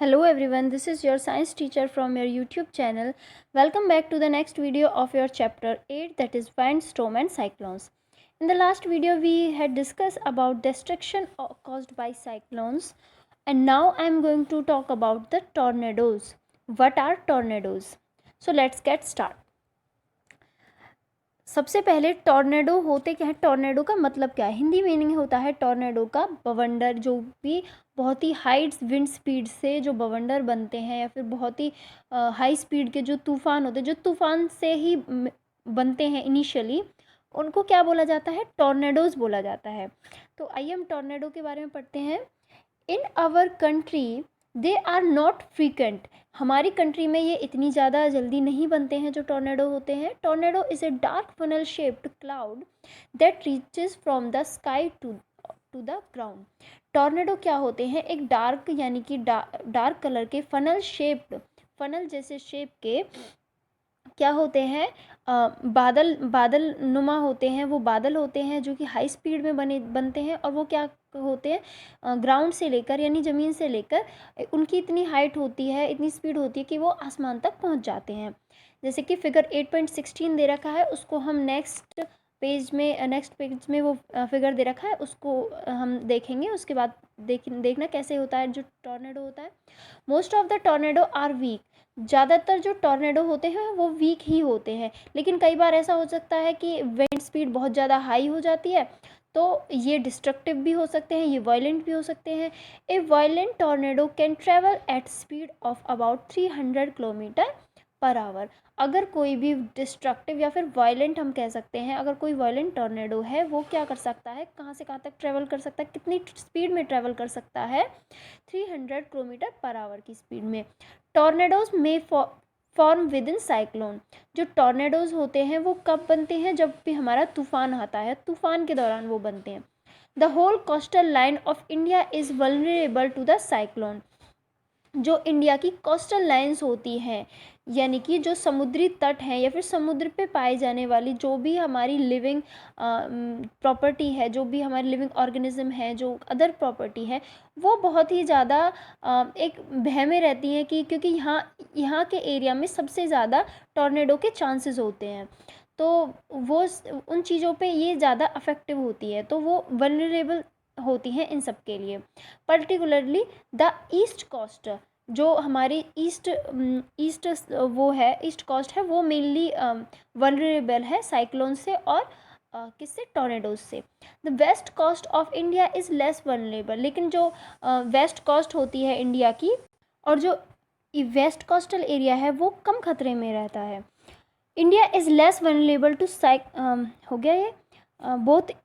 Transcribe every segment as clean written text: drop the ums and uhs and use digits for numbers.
Hello everyone, this is your science teacher from your YouTube channel. Welcome back to the next video of your chapter 8, that is windstorm and cyclones. In the last video we had discussed about destruction caused by cyclones, and now I am going to talk about the tornadoes. What are tornadoes? So let's get started. सबसे पहले tornado होते क्या है, tornado का मतलब क्या है? Hindi meaning होता है टॉर्नेडो का बवंडर, जो भी बहुत ही हाई विंड स्पीड से जो बवंडर बनते हैं या फिर बहुत ही हाई स्पीड के जो तूफान होते हैं, जो तूफान से ही बनते हैं इनिशियली, उनको क्या बोला जाता है? टॉर्नेडोज बोला जाता है। तो आइए हम टॉर्नेडो के बारे में पढ़ते हैं। In our country they are not frequent. हमारी कंट्री में ये इतनी ज़्यादा जल्दी नहीं बनते हैं जो टॉर्नेडो होते हैं। Tornado is a dark funnel shaped cloud that reaches from the sky to the ground. Tornado क्या होते हैं? एक डार्क यानी कि डार्क कलर के फनल जैसे शेप के क्या होते हैं? बादल नुमा होते हैं। वो बादल होते हैं जो कि हाई स्पीड में बनते हैं, और वो क्या होते हैं? ग्राउंड से लेकर यानी ज़मीन से लेकर उनकी इतनी हाइट होती है, इतनी स्पीड होती है कि वो आसमान तक पहुंच जाते हैं। जैसे कि फिगर 8.16 दे रखा है, उसको हम नेक्स्ट पेज में वो फिगर दे रखा है, उसको हम देखेंगे। उसके बाद देखना कैसे होता है जो टॉर्नेडो होता है। Most of the tornado are weak. ज़्यादातर जो टॉर्नेडो होते हैं वो वीक ही होते हैं, लेकिन कई बार ऐसा हो सकता है कि विंड स्पीड बहुत ज़्यादा हाई हो जाती है, तो ये डिस्ट्रक्टिव भी हो सकते हैं, ये वायलेंट भी हो सकते हैं। ए violent tornado can travel at speed of about 300 kilometre per hour. अगर कोई भी डिस्ट्रक्टिव या फिर वायलेंट हम कह सकते हैं, अगर कोई वायलेंट टॉर्नेडो है वो क्या कर सकता है, कहाँ से कहाँ तक ट्रेवल कर सकता है, कितनी स्पीड में ट्रेवल कर सकता है? 300 किलोमीटर पर आवर की स्पीड में। टॉर्नेडोज में फॉर्म विद इन साइक्लोन। जो टॉर्नेडोज होते हैं वो कब बनते हैं? जब भी हमारा तूफान आता है, तूफान के दौरान वो बनते हैं। The whole coastal line of India is vulnerable to the cyclone. जो इंडिया की कोस्टल लाइंस होती हैं, यानी कि जो समुद्री तट हैं या फिर समुद्र पे पाए जाने वाली जो भी हमारी लिविंग प्रॉपर्टी है, जो भी हमारी लिविंग ऑर्गेनिज्म है, जो अदर प्रॉपर्टी है, वो बहुत ही ज़्यादा एक भय में रहती हैं कि क्योंकि यहाँ के एरिया में सबसे ज़्यादा टॉर्नेडो के चांसेस होते हैं। तो वो उन चीज़ों पे ये ज़्यादा अफेक्टिव होती है, तो वो वल्नरेबल होती हैं इन सब के लिए। पर्टिकुलरली द ईस्ट कोस्ट, जो हमारी ईस्ट कोस्ट है, वो मेनली वल्नरेबल है साइक्लोन से और किससे? टॉर्नेडोज से। The west coast of India is less vulnerable. लेकिन जो वेस्ट कोस्ट होती है इंडिया की, और जो वेस्ट कोस्टल एरिया है, वो कम खतरे में रहता है। India is less vulnerable to हो गया ये both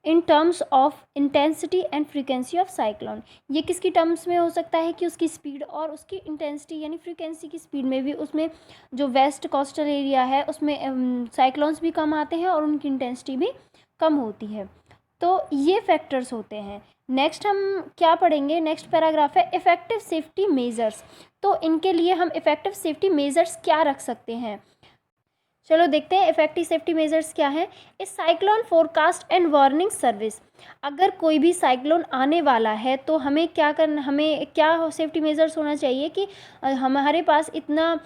in terms of intensity and frequency of cyclone. ये किसकी टर्म्स में हो सकता है? कि उसकी स्पीड और उसकी इंटेंसिटी यानी फ्रीक्वेंसी की स्पीड में भी, उसमें जो वेस्ट कोस्टल एरिया है उसमें साइक्लोन्स भी कम आते हैं और उनकी इंटेंसिटी भी कम होती है। तो ये फैक्टर्स होते हैं। नेक्स्ट हम क्या पढ़ेंगे? नेक्स्ट पैराग्राफ है इफ़ेक्टिव सेफ्टी मेजर्स। तो इनके लिए हम इफ़ेक्टिव सेफ्टी मेजर्स क्या रख सकते हैं? चलो देखते हैं इफेक्टिव सेफ्टी मेजर्स क्या है। इस cyclone forecast and warning service. अगर कोई भी साइक्लोन आने वाला है तो हमें क्या करना, हमें क्या सेफ्टी मेजर्स होना चाहिए कि हमारे पास इतना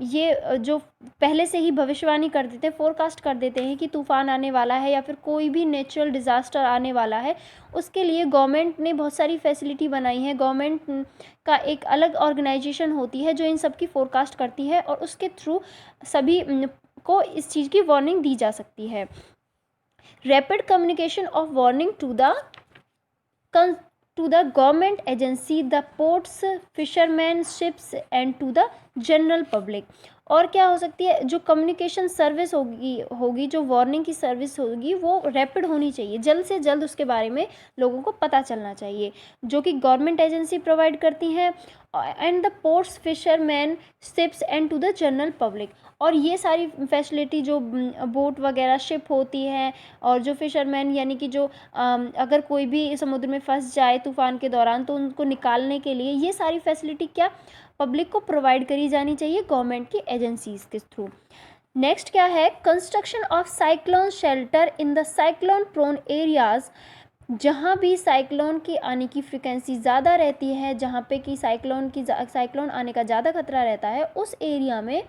ये जो पहले से ही भविष्यवाणी कर देते हैं, फोरकास्ट कर देते हैं कि तूफ़ान आने वाला है या फिर कोई भी नेचुरल डिज़ास्टर आने वाला है, उसके लिए गवर्नमेंट ने बहुत सारी फैसिलिटी बनाई है। गवर्नमेंट का एक अलग ऑर्गेनाइजेशन होती है जो इन सब की फोरकास्ट करती है, और उसके थ्रू सभी को इस चीज़ की वार्निंग दी जा सकती है। Rapid communication of warning to the government agency, the ports, fisherman, ships and to the general public. और क्या हो सकती है? जो कम्युनिकेशन सर्विस होगी, जो वार्निंग की सर्विस होगी, वो रैपिड होनी चाहिए, जल्द से जल्द उसके बारे में लोगों को पता चलना चाहिए, जो कि गवर्नमेंट एजेंसी प्रोवाइड करती हैं, and the ports, fisherman, ships and to the general public. और ये सारी फैसिलिटी जो बोट वगैरह, शिप होती हैं, और जो फिशरमैन यानी कि जो अगर कोई भी समुद्र में फंस जाए तूफ़ान के दौरान, तो उनको निकालने के लिए ये सारी फैसिलिटी क्या पब्लिक को प्रोवाइड करी जानी चाहिए गवर्नमेंट की एजेंसीज़ के थ्रू। नेक्स्ट क्या है? Construction of cyclone shelter in the cyclone prone areas जहाँ भी साइक्लोन की आने की फ्रिक्वेंसी ज़्यादा रहती है, जहाँ पे कि साइक्लोन आने का ज़्यादा खतरा रहता है, उस एरिया में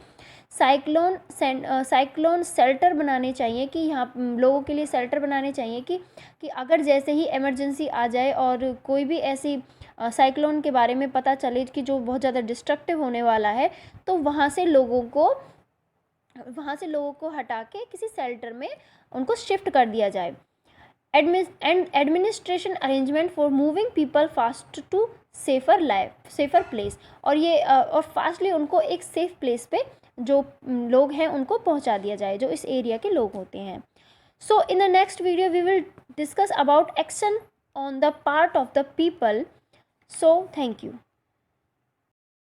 साइक्लोन शेल्टर बनाने चाहिए कि यहाँ लोगों के लिए शेल्टर बनाने चाहिए कि अगर जैसे ही इमरजेंसी आ जाए और कोई भी ऐसी साइक्लोन के बारे में पता चले कि जो बहुत ज़्यादा डिस्ट्रक्टिव होने वाला है, तो वहाँ से लोगों को हटा के किसी शेल्टर में उनको शिफ्ट कर दिया जाए। Administration arrangement for moving people fast to safer place, और ये और फास्टली उनको एक सेफ प्लेस पे जो लोग हैं उनको पहुंचा दिया जाए, जो इस एरिया के लोग होते हैं। So in the next video we will discuss about action on the part of the people. So thank you.